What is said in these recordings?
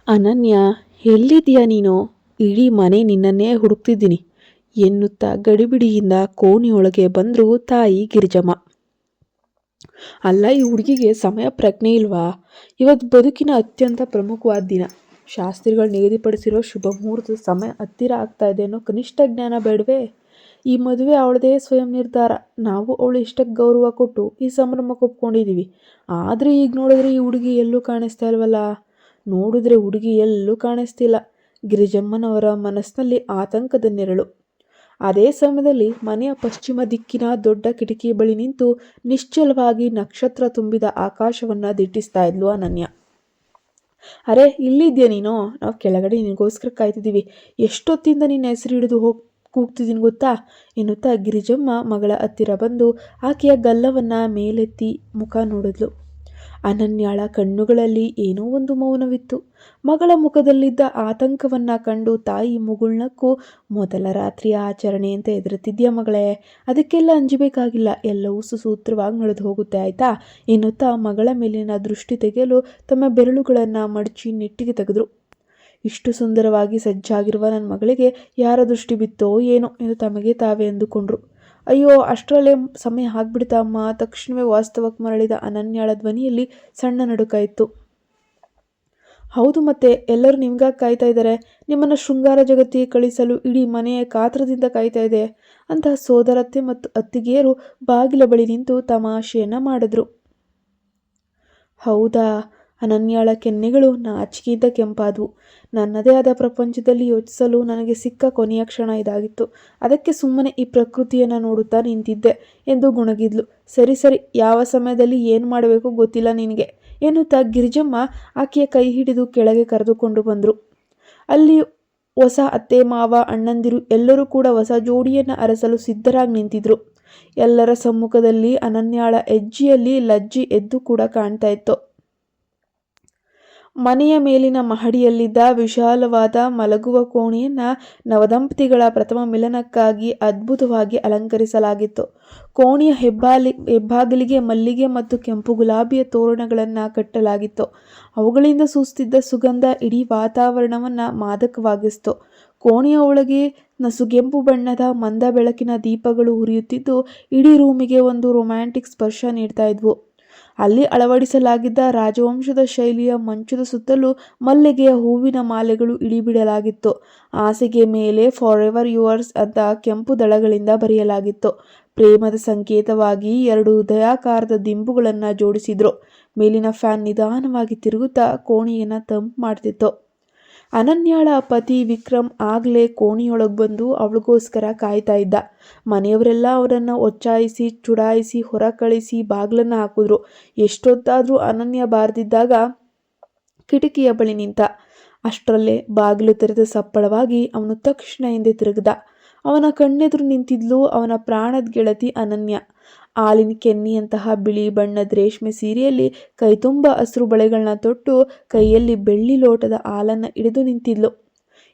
ಅನನ್ಯ, ಎಲ್ಲಿದ್ದೀಯಾ ನೀನು? ಇಡೀ ಮನೆ ನಿನ್ನನ್ನೇ ಹುಡುಕ್ತಿದ್ದೀನಿ ಎನ್ನುತ್ತಾ ಗಡಿಬಿಡಿಯಿಂದ ಕೋಣೆಯೊಳಗೆ ಬಂದ್ರು ತಾಯಿ ಗಿರಿಜಮ್ಮ. ಅಲ್ಲ, ಈ ಹುಡುಗಿಗೆ ಸಮಯ ಪ್ರಜ್ಞೆ ಇಲ್ವಾ? ಇವತ್ತು ಬದುಕಿನ ಅತ್ಯಂತ ಪ್ರಮುಖವಾದ ದಿನ. ಶಾಸ್ತ್ರಿಗಳು ನಿಗದಿಪಡಿಸಿರೋ ಶುಭ ಮುಹೂರ್ತದ ಸಮಯ ಹತ್ತಿರ ಆಗ್ತಾ ಇದೆ ಅನ್ನೋ ಕನಿಷ್ಠ ಜ್ಞಾನ ಬೇಡವೇ? ಈ ಮದುವೆ ಅವಳದೇ ಸ್ವಯಂ ನಿರ್ಧಾರ. ನಾವು ಅವಳು ಇಷ್ಟಕ್ಕೆ ಗೌರವ ಕೊಟ್ಟು ಈ ಸಂಭ್ರಮಕ್ಕೆ ಒಪ್ಕೊಂಡಿದ್ದೀವಿ. ಆದರೆ ಈಗ ನೋಡಿದ್ರೆ ಈ ಹುಡುಗಿ ಎಲ್ಲೂ ಕಾಣಿಸ್ತಾ ಇಲ್ವಲ್ಲ. ಹುಡುಗಿ ಎಲ್ಲೂ ಕಾಣಿಸ್ತಿಲ್ಲ. ಗಿರಿಜಮ್ಮನವರ ಮನಸ್ಸಿನಲ್ಲಿ ಆತಂಕದ ನೆರಳು. ಅದೇ ಸಮಯದಲ್ಲಿ ಮನೆಯ ಪಶ್ಚಿಮ ದಿಕ್ಕಿನ ದೊಡ್ಡ ಕಿಟಕಿ ಬಳಿ ನಿಂತು ನಿಶ್ಚಲವಾಗಿ ನಕ್ಷತ್ರ ತುಂಬಿದ ಆಕಾಶವನ್ನ ದಿಟ್ಟಿಸ್ತಾ ಇದ್ಲು ಅನನ್ಯ. ಅರೆ, ಇಲ್ಲಿದ್ಯಾ ನೀನು? ನಾವು ಕೆಳಗಡೆ ನಿನಗೋಸ್ಕರ ಕಾಯ್ತಿದ್ದೀವಿ. ಎಷ್ಟೊತ್ತಿಂದ ನಿನ್ನ ಹೆಸರು ಹಿಡಿದು ಕೂಗ್ತಿದ್ದೀನಿ ಗೊತ್ತಾ ಎನ್ನುತ್ತಾ ಗಿರಿಜಮ್ಮ ಮಗಳ ಹತ್ತಿರ ಬಂದು ಆಕೆಯ ಗಲ್ಲವನ್ನ ಮೇಲೆತ್ತಿ ಮುಖ ನೋಡಿದ್ಲು. ಅನನ್ಯಾಳ ಕಣ್ಣುಗಳಲ್ಲಿ ಏನೋ ಒಂದು ಮೌನವಿತ್ತು. ಮಗಳ ಮುಖದಲ್ಲಿದ್ದ ಆತಂಕವನ್ನ ಕಂಡು ತಾಯಿ ಮುಗುಳ್ನಕ್ಕೂ, ಮೊದಲ ರಾತ್ರಿಯ ಆಚರಣೆ ಅಂತ ಎದುರುತ್ತಿದ್ಯಾ ಮಗಳೇ? ಅದಕ್ಕೆಲ್ಲ ಅಂಜಬೇಕಾಗಿಲ್ಲ, ಎಲ್ಲವೂ ಸುಸೂತ್ರವಾಗಿ ನಡೆದು ಹೋಗುತ್ತೆ ಆಯ್ತಾ ಎನ್ನುತ್ತಾ ಮಗಳ ಮೇಲಿನ ದೃಷ್ಟಿ ತೆಗೆಯಲು ತಮ್ಮ ಬೆರಳುಗಳನ್ನು ಮಡಚಿ ನೆಟ್ಟಿಗೆ ತೆಗೆದ್ರು. ಇಷ್ಟು ಸುಂದರವಾಗಿ ಸಜ್ಜಾಗಿರುವ ನನ್ನ ಮಗಳಿಗೆ ಯಾರ ದೃಷ್ಟಿ ಬಿತ್ತೋ ಏನೋ ಎಂದು ತಮಗೆ ತಾವೇ ಅಂದುಕೊಂಡ್ರು. ಅಯ್ಯೋ, ಅಷ್ಟರಲ್ಲೇ ಸಮಯ ಆಗ್ಬಿಡ್ತಾ ಅಮ್ಮ. ತಕ್ಷಣವೇ ವಾಸ್ತವಕ್ಕೆ ಮರಳಿದ ಅನನ್ಯಾಳ ಧ್ವನಿಯಲ್ಲಿ ಸಣ್ಣ ನಡುಕ ಇತ್ತು. ಹೌದು, ಮತ್ತೆ ಎಲ್ಲರೂ ನಿಮ್ಗಾಗಿ ಕಾಯ್ತಾ ಇದ್ದಾರೆ. ನಿಮ್ಮನ್ನು ಶೃಂಗಾರ ಜಗತ್ತಿಗೆ ಕಳಿಸಲು ಇಡೀ ಮನೆಯ ಕಾತ್ರದಿಂದ ಕಾಯ್ತಾ ಇದೆ ಅಂತ ಸೋದರತ್ತೆ ಮತ್ತು ಅತ್ತಿಗೆಯರು ಬಾಗಿಲ ಬಳಿ ನಿಂತು ತಮಾಷೆಯನ್ನ ಮಾಡಿದ್ರು. ಹೌದಾ? ಅನನ್ಯಾಳ ಕೆನ್ನೆಗಳು ನಾಚಿಕೆಯಿಂದ ಕೆಂಪಾದವು. ನನ್ನದೇ ಆದ ಪ್ರಪಂಚದಲ್ಲಿ ಯೋಚಿಸಲು ನನಗೆ ಸಿಕ್ಕ ಕೊನೆಯ ಕ್ಷಣ ಇದಾಗಿತ್ತು. ಅದಕ್ಕೆ ಸುಮ್ಮನೆ ಈ ಪ್ರಕೃತಿಯನ್ನು ನೋಡುತ್ತಾ ನಿಂತಿದ್ದೆ ಎಂದು ಗುಣಗಿದ್ಲು. ಸರಿ ಸರಿ, ಯಾವ ಸಮಯದಲ್ಲಿ ಏನು ಮಾಡಬೇಕು ಗೊತ್ತಿಲ್ಲ ನಿನಗೆ ಎನ್ನುತ್ತಾ ಗಿರಿಜಮ್ಮ ಆಕೆಯ ಕೈ ಹಿಡಿದು ಕೆಳಗೆ ಕರೆದುಕೊಂಡು ಬಂದರು. ಅಲ್ಲಿ ಹೊಸ ಅತ್ತೆ ಮಾವ ಅಣ್ಣಂದಿರು ಎಲ್ಲರೂ ಕೂಡ ಹೊಸ ಜೋಡಿಯನ್ನು ಅರಸಲು ಸಿದ್ಧರಾಗಿ ನಿಂತಿದ್ರು. ಎಲ್ಲರ ಸಮ್ಮುಖದಲ್ಲಿ ಅನನ್ಯಾಳ ಹೆಜ್ಜೆಯಲ್ಲಿ ಲಜ್ಜೆ ಎದ್ದು ಕೂಡ ಕಾಣ್ತಾ ಇತ್ತು. ಮನೆಯ ಮೇಲಿನ ಮಹಡಿಯಲ್ಲಿದ್ದ ವಿಶಾಲವಾದ ಮಲಗುವ ಕೋಣೆಯನ್ನ ನವದಂಪತಿಗಳ ಪ್ರಥಮ ಮಿಲನಕ್ಕಾಗಿ ಅದ್ಭುತವಾಗಿ ಅಲಂಕರಿಸಲಾಗಿತ್ತು. ಕೋಣೆಯ ಹೆಬ್ಬಾಗಿಲಿಗೆ ಮಲ್ಲಿಗೆ ಮತ್ತು ಕೆಂಪು ಗುಲಾಬಿಯ ತೋರಣಗಳನ್ನು ಕಟ್ಟಲಾಗಿತ್ತು. ಅವುಗಳಿಂದ ಸೂಸುತ್ತಿದ್ದ ಸುಗಂಧ ಇಡೀ ವಾತಾವರಣವನ್ನ ಮಾದಕವಾಗಿಸಿತು. ಕೋಣೆಯ ಒಳಗೆ ನಸುಗೆಂಪು ಬಣ್ಣದ ಮಂದ ಬೆಳಕಿನ ದೀಪಗಳು ಉರಿಯುತ್ತಿದ್ದು ಇಡೀ ರೂಮಿಗೆ ಒಂದು ರೊಮ್ಯಾಂಟಿಕ್ ಸ್ಪರ್ಶ ನೀಡ್ತಾ ಇದ್ವು. ಅಲ್ಲಿ ಅಳವಡಿಸಲಾಗಿದ್ದ ರಾಜವಂಶದ ಶೈಲಿಯ ಮಂಚದ ಸುತ್ತಲೂ ಮಲ್ಲಿಗೆಯ ಹೂವಿನ ಮಾಲೆಗಳು ಇಳಿಬಿಡಲಾಗಿತ್ತು. ಹಾಸಿಗೆ ಮೇಲೆ ಫಾರ್ ಎವರ್ ಯುವರ್ಸ್ ಅಂತ ಕೆಂಪು ದಳಗಳಿಂದ ಬರೆಯಲಾಗಿತ್ತು. ಪ್ರೇಮದ ಸಂಕೇತವಾಗಿ 2 ಹೃದಯಾಕಾರದ ದಿಂಬುಗಳನ್ನು ಜೋಡಿಸಿದ್ರು. ಮೇಲಿನ ಫ್ಯಾನ್ ನಿಧಾನವಾಗಿ ತಿರುಗುತ್ತಾ ಕೋಣೆಯನ್ನ ತಂಪು ಮಾಡ್ತಿತ್ತು. ಅನನ್ಯಾಳ ಪತಿ ವಿಕ್ರಮ್ ಆಗ್ಲೇ ಕೋಣೆಯೊಳಗೆ ಬಂದು ಅವಳಿಗೋಸ್ಕರ ಕಾಯ್ತಾ ಇದ್ದ. ಮನೆಯವರೆಲ್ಲ ಅವರನ್ನು ಒಚ್ಚಾಯಿಸಿ ಚುಡಾಯಿಸಿ ಹೊರ ಕಳಿಸಿ ಬಾಗಿಲನ್ನು ಹಾಕಿದ್ರು. ಎಷ್ಟೊತ್ತಾದ್ರೂ ಅನನ್ಯ ಬಾರದಿದ್ದಾಗ ಕಿಟಕಿಯ ಬಳಿ ನಿಂತ. ಅಷ್ಟರಲ್ಲೇ ಬಾಗಿಲು ತೆರೆದ ಸಪ್ಪಳವಾಗಿ ಅವನು ತಕ್ಷಣ ಹಿಂದೆ ತಿರುಗಿದ. ಅವನ ಕಣ್ಣೆದುರು ನಿಂತಿದ್ಲು ಅವನ ಪ್ರಾಣದ ಗೆಳತಿ ಅನನ್ಯ. ಹಾಲಿನ ಕೆನ್ನಿಯಂತಹ ಬಿಳಿ ಬಣ್ಣದ ರೇಷ್ಮೆ ಸೀರೆಯಲ್ಲಿ ಕೈ ತುಂಬ ಹಸಿರು ಬಳೆಗಳನ್ನ ತೊಟ್ಟು ಕೈಯಲ್ಲಿ ಬೆಳ್ಳಿ ಲೋಟದ ಹಾಲನ್ನು ಹಿಡಿದು ನಿಂತಿದ್ಲು.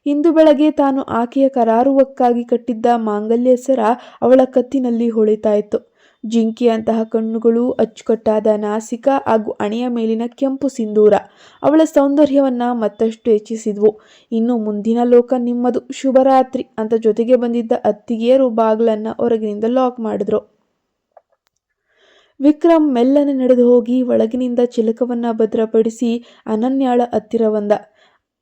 ಇಂದು ಬೆಳಗ್ಗೆ ತಾನು ಆಕೆಯ ಕರಾರುವಕ್ಕಾಗಿ ಕಟ್ಟಿದ್ದ ಮಾಂಗಲ್ಯ ಸರ ಅವಳ ಕತ್ತಿನಲ್ಲಿ ಹೊಳಿತಾ ಇತ್ತು. ಜಿಂಕೆಯಂತಹ ಕಣ್ಣುಗಳು, ಅಚ್ಚುಕಟ್ಟಾದ ನಾಸಿಕ ಹಾಗೂ ಹಣೆಯ ಮೇಲಿನ ಕೆಂಪು ಸಿಂಧೂರ ಅವಳ ಸೌಂದರ್ಯವನ್ನ ಮತ್ತಷ್ಟು ಹೆಚ್ಚಿಸಿದ್ವು. ಇನ್ನು ಮುಂದಿನ ಲೋಕ ನಿಮ್ಮದು, ಶುಭರಾತ್ರಿ ಅಂತ ಜೊತೆಗೆ ಬಂದಿದ್ದ ಅತ್ತಿಗೆಯರು ಬಾಗಿಲನ್ನ ಹೊರಗಿನಿಂದ ಲಾಕ್ ಮಾಡಿದ್ರು. ವಿಕ್ರಮ್ ಮೆಲ್ಲನೆ ನಡೆದು ಹೋಗಿ ಒಳಗಿನಿಂದ ಚಿಲಕವನ್ನ ಭದ್ರಪಡಿಸಿ ಅನನ್ಯಾಳ ಹತ್ತಿರ ಬಂದ.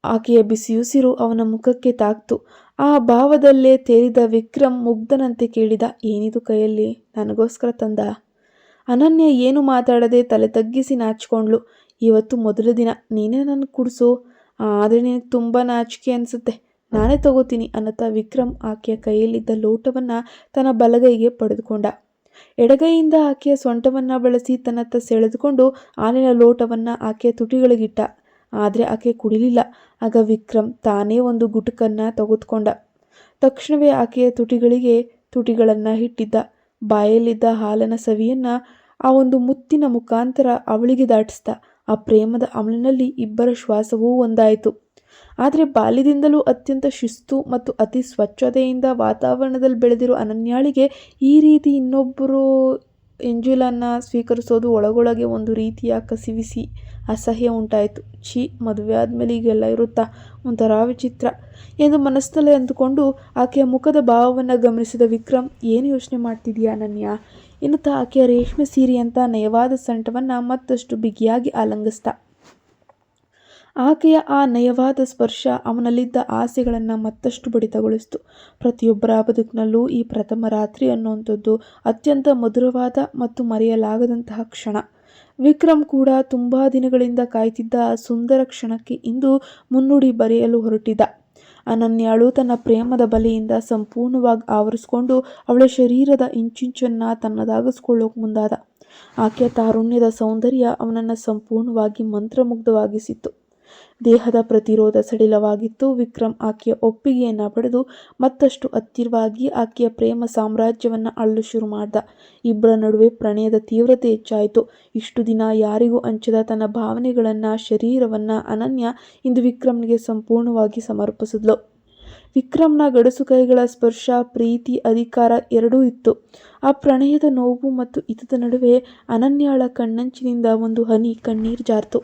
ಆಕೆಯ ಬಿಸಿಯುಸಿರು ಅವನ ಮುಖಕ್ಕೆ ತಾಕ್ತು. ಆ ಭಾವದಲ್ಲೇ ತೇರಿದ ವಿಕ್ರಮ್ ಮುಗ್ಧನಂತೆ ಕೇಳಿದ, ಏನಿದು ಕೈಯಲ್ಲಿ? ನನಗೋಸ್ಕರ ತಂದ? ಅನನ್ಯ ಏನು ಮಾತಾಡದೆ ತಲೆ ತಗ್ಗಿಸಿ ನಾಚಿಕೊಂಡ್ಲು. ಇವತ್ತು ಮೊದಲ ದಿನ, ನೀನೇ ನನ್ನ ಕುಡಿಸು. ಆದರೆ ನಿನಗೆ ತುಂಬ ನಾಚಿಕೆ ಅನಿಸುತ್ತೆ, ನಾನೇ ತಗೋತೀನಿ ಅನ್ನುತ್ತಾ ವಿಕ್ರಮ್ ಆಕೆಯ ಕೈಯಲ್ಲಿದ್ದ ಲೋಟವನ್ನ ತನ್ನ ಬಲಗೈಗೆ ಪಡೆದುಕೊಂಡ. ಎಡಗೈಯಿಂದ ಆಕೆಯ ಸೊಂಟವನ್ನ ಬಳಸಿ ತನ್ನತ್ತ ಸೆಳೆದುಕೊಂಡು ಹಾಲಿನ ಲೋಟವನ್ನ ಆಕೆಯ ತುಟಿಗಳಿಗಿಟ್ಟ. ಆದರೆ ಆಕೆ ಕುಡಿಲಿಲ್ಲ. ಆಗ ವಿಕ್ರಮ್ ತಾನೇ ಒಂದು ಗುಟುಕನ್ನ ತೆಗೆದುಕೊಂಡ. ತಕ್ಷಣವೇ ಆಕೆಯ ತುಟಿಗಳನ್ನ ಇಟ್ಟಿದ್ದ. ಬಾಯಲ್ಲಿದ್ದ ಹಾಲಿನ ಸವಿಯನ್ನ ಆ ಒಂದು ಮುತ್ತಿನ ಮುಖಾಂತರ ಅವಳಿಗೆ ದಾಟಿಸ್ದ. ಆ ಪ್ರೇಮದ ಅಮಲಿನಲ್ಲಿ ಇಬ್ಬರ ಶ್ವಾಸವೂ ಒಂದಾಯಿತು. ಆದರೆ ಬಾಲ್ಯದಿಂದಲೂ ಅತ್ಯಂತ ಶಿಸ್ತು ಮತ್ತು ಅತಿ ಸ್ವಚ್ಛತೆಯಿಂದ ವಾತಾವರಣದಲ್ಲಿ ಬೆಳೆದಿರೋ ಅನನ್ಯಾಳಿಗೆ ಈ ರೀತಿ ಇನ್ನೊಬ್ಬರು ಎಂಜಲನ್ನು ಸ್ವೀಕರಿಸೋದು ಒಳಗೊಳಗೆ ಒಂದು ರೀತಿಯ ಕಸಿವಿಸಿ ಅಸಹ್ಯ ಉಂಟಾಯಿತು. ಛೀ, ಮದುವೆ ಆದಮೇಲೆ ಈಗೆಲ್ಲ ಇರುತ್ತಾ, ಒಂಥರ ವಿಚಿತ್ರ ಎಂದು ಮನಸ್ಸಿನಲ್ಲೇ ಅಂದುಕೊಂಡು ಆಕೆಯ ಮುಖದ ಭಾವವನ್ನು ಗಮನಿಸಿದ ವಿಕ್ರಮ್, ಏನು ಯೋಚನೆ ಮಾಡ್ತಿದೀಯಾ ಅನನ್ಯ ಎನ್ನುತ್ತಾ ಆಕೆಯ ರೇಷ್ಮೆ ಸೀರೆಯಂಥ ನಯವಾದ ಸೊಂಟವನ್ನು ಮತ್ತಷ್ಟು ಬಿಗಿಯಾಗಿ ಆಲಂಗಿಸ್ತ. ಆಕೆಯ ಆ ನಯವಾದ ಸ್ಪರ್ಶ ಅವನಲ್ಲಿದ್ದ ಆಸೆಗಳನ್ನು ಮತ್ತಷ್ಟು ಬಡಿತಗೊಳಿಸಿತು. ಪ್ರತಿಯೊಬ್ಬರ ಬದುಕಿನಲ್ಲೂ ಈ ಪ್ರಥಮ ರಾತ್ರಿ ಅನ್ನುವಂಥದ್ದು ಅತ್ಯಂತ ಮಧುರವಾದ ಮತ್ತು ಮರೆಯಲಾಗದಂತಹ ಕ್ಷಣ. ವಿಕ್ರಮ್ ಕೂಡ ತುಂಬ ದಿನಗಳಿಂದ ಕಾಯ್ತಿದ್ದ ಆ ಸುಂದರ ಕ್ಷಣಕ್ಕೆ ಇಂದು ಮುನ್ನುಡಿ ಬರೆಯಲು ಹೊರಟಿದ್ದ. ಅನನ್ಯಾಳು ತನ್ನ ಪ್ರೇಮದ ಬಲೆಯಿಂದ ಸಂಪೂರ್ಣವಾಗಿ ಆವರಿಸಿಕೊಂಡು ಅವಳ ಶರೀರದ ಇಂಚಿಂಚನ್ನು ತನ್ನದಾಗಿಸ್ಕೊಳ್ಳೋಕೆ ಮುಂದಾದ. ಆಕೆಯ ತಾರುಣ್ಯದ ಸೌಂದರ್ಯ ಅವನನ್ನು ಸಂಪೂರ್ಣವಾಗಿ ಮಂತ್ರಮುಗ್ಧವಾಗಿಸಿತ್ತು. ದೇಹದ ಪ್ರತಿರೋಧ ಸಡಿಲವಾಗಿತ್ತು. ವಿಕ್ರಮ್ ಆಕೆಯ ಒಪ್ಪಿಗೆಯನ್ನು ಪಡೆದು ಮತ್ತಷ್ಟು ಹತ್ತಿರವಾಗಿ ಆಕೆಯ ಪ್ರೇಮ ಸಾಮ್ರಾಜ್ಯವನ್ನು ಆಳಲು ಶುರು ಮಾಡ್ದ. ಇಬ್ಬರ ನಡುವೆ ಪ್ರಣಯದ ತೀವ್ರತೆ ಹೆಚ್ಚಾಯಿತು. ಇಷ್ಟು ದಿನ ಯಾರಿಗೂ ಹಂಚದ ತನ್ನ ಭಾವನೆಗಳನ್ನು, ಶರೀರವನ್ನು ಅನನ್ಯ ಇಂದು ವಿಕ್ರಮ್ನಿಗೆ ಸಂಪೂರ್ಣವಾಗಿ ಸಮರ್ಪಿಸಿದ್ಲು. ವಿಕ್ರಮ್ನ ಗಡಸು ಕೈಗಳ ಸ್ಪರ್ಶ, ಪ್ರೀತಿ, ಅಧಿಕಾರ ಎರಡೂ ಇತ್ತು. ಆ ಪ್ರಣಯದ ನೋವು ಮತ್ತು ಹಿತದ ನಡುವೆ ಅನನ್ಯಾಳ ಕಣ್ಣಂಚಿನಿಂದ ಒಂದು ಹನಿ ಕಣ್ಣೀರು ಜಾರಿತು.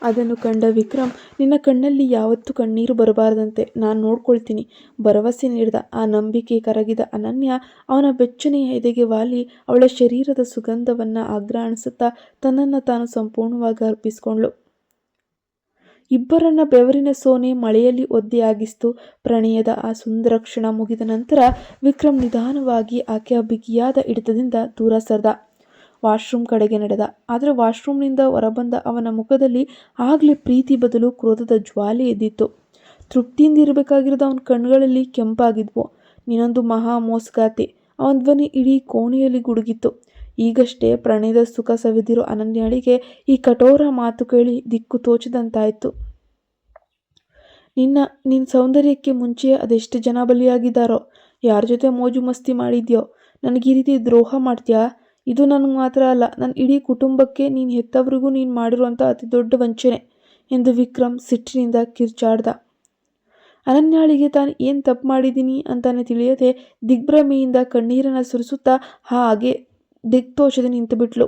ಅದನ್ನು ಕಂಡ ವಿಕ್ರಮ್, ನಿನ್ನ ಕಣ್ಣಲ್ಲಿ ಯಾವತ್ತೂ ಕಣ್ಣೀರು ಬರಬಾರದಂತೆ ನಾನು ನೋಡ್ಕೊಳ್ತೀನಿ ಭರವಸೆ ನೀಡಿದ. ಆ ನಂಬಿಕೆ ಕರಗಿದ ಅನನ್ಯ ಅವನ ಬೆಚ್ಚನೆಯ ಎದೆಗೆ ವಾಲಿ ಅವಳ ಶರೀರದ ಸುಗಂಧವನ್ನು ಆಘ್ರಾಣಿಸುತ್ತಾ ತನ್ನನ್ನು ತಾನು ಸಂಪೂರ್ಣವಾಗಿ ಅರ್ಪಿಸಿಕೊಂಡ್ಳು. ಇಬ್ಬರನ್ನ ಬೆವರಿನ ಸೋನೆ ಮಳೆಯಲ್ಲಿ ಒದ್ದೆಯಾಗಿಸ್ತು. ಪ್ರಣಯದ ಆ ಸುಂದರ ಕ್ಷಣ ಮುಗಿದ ನಂತರ ವಿಕ್ರಮ್ ನಿಧಾನವಾಗಿ ಆಕೆಯ ಬಿಗಿಯಾದ ಹಿಡಿತದಿಂದ ದೂರ ಸರಿದ. ವಾಶ್ರೂಮ್ ಕಡೆಗೆ ನಡೆದ. ಆದರೆ ವಾಶ್ರೂಮ್ನಿಂದ ಹೊರಬಂದ ಅವನ ಮುಖದಲ್ಲಿ ಆಗಲೇ ಪ್ರೀತಿ ಬದಲು ಕ್ರೋಧದ ಜ್ವಾಲೆ ಎದ್ದಿತ್ತು. ತೃಪ್ತಿಯಿಂದ ಇರಬೇಕಾಗಿರೋದು ಅವನ ಕಣ್ಗಳಲ್ಲಿ ಕೆಂಪಾಗಿದ್ವು. ನೀನೊಂದು ಮಹಾ ಮೋಸಗಾತಿ. ಅವನ ಧ್ವನಿ ಇಡೀ ಕೋಣೆಯಲ್ಲಿ ಗುಡುಗಿತ್ತು. ಈಗಷ್ಟೇ ಪ್ರಣಯದ ಸುಖ ಸವಿದಿರೋ ಅನನ್ಯಾಳಿಗೆ ಈ ಕಠೋರ ಮಾತು ಕೇಳಿ ದಿಕ್ಕು ತೋಚದಂತಾಯಿತು. ನಿನ್ನ ಸೌಂದರ್ಯಕ್ಕೆ ಮುಂಚೆ ಅದೆಷ್ಟು ಜನ ಬಲಿಯಾಗಿದ್ದಾರೋ, ಯಾರ ಜೊತೆ ಮೋಜು ಮಸ್ತಿ ಮಾಡಿದ್ಯೋ, ನನಗೆ ಈ ರೀತಿ ದ್ರೋಹ ಮಾಡ್ತೀಯಾ? ಇದು ನನಗೆ ಮಾತ್ರ ಅಲ್ಲ, ನನ್ನ ಇಡೀ ಕುಟುಂಬಕ್ಕೆ, ನೀನು ಹೆತ್ತವರಿಗೂ ನೀನು ಮಾಡಿರುವಂಥ ಅತಿ ದೊಡ್ಡ ವಂಚನೆ ಎಂದು ವಿಕ್ರಮ್ ಸಿಟ್ಟಿನಿಂದ ಕಿರ್ಚಾಡ್ದ. ಅನನ್ಯಾಳಿಗೆ ತಾನು ಏನು ತಪ್ಪು ಮಾಡಿದ್ದೀನಿ ಅಂತಾನೆ ತಿಳಿಯದೆ ದಿಗ್ಭ್ರಮೆಯಿಂದ ಕಣ್ಣೀರನ್ನು ಸುರಿಸುತ್ತಾ ಹಾಗೆ ದಿಕ್ತೋಚದೆ ನಿಂತುಬಿಟ್ಲು.